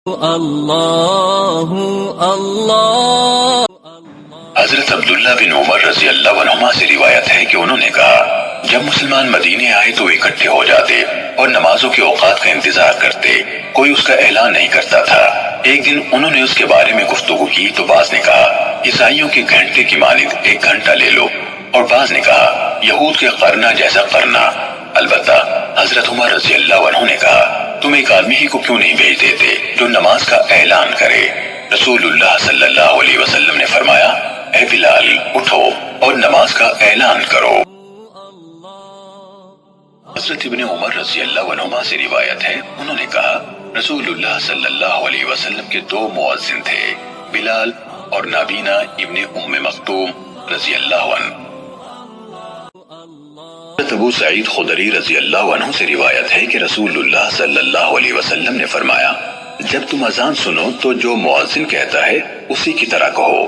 اللہ اللہ۔ حضرت عبداللہ بن عمر رضی اللہ عنہما سے روایت ہے کہ انہوں نے کہا، جب مسلمان مدینے آئے تو اکٹھے ہو جاتے اور نمازوں کے اوقات کا انتظار کرتے، کوئی اس کا اعلان نہیں کرتا تھا۔ ایک دن انہوں نے اس کے بارے میں گفتگو کی تو بعض نے کہا، عیسائیوں کے گھنٹے کی مانند 1 گھنٹہ لے لو، اور بعض نے کہا، یہود کے قرنہ جیسا قرنہ۔ البتہ حضرت عمر رضی اللہ عنہ نے کہا، تم ایک آدمی ہی کو کیوں نہیں بھیج دیتے جو نماز کا اعلان کرے؟ رسول اللہ صلی اللہ علیہ وسلم نے فرمایا، اے بلال اٹھو اور نماز کا اعلان کرو۔ حضرت ابن عمر رضی اللہ عنہما سے روایت ہے، انہوں نے کہا، رسول اللہ صلی اللہ علیہ وسلم کے 2 مؤذن تھے، بلال اور نابینا ابن ام مکتوم رضی اللہ عنہ۔ حضرت ابو سعید خدری رضی اللہ عنہ سے روایت ہے کہ رسول اللہ صلی اللہ علیہ وسلم نے فرمایا، جب تم اذان سنو تو جو مؤذن کہتا ہے اسی کی طرح کہو۔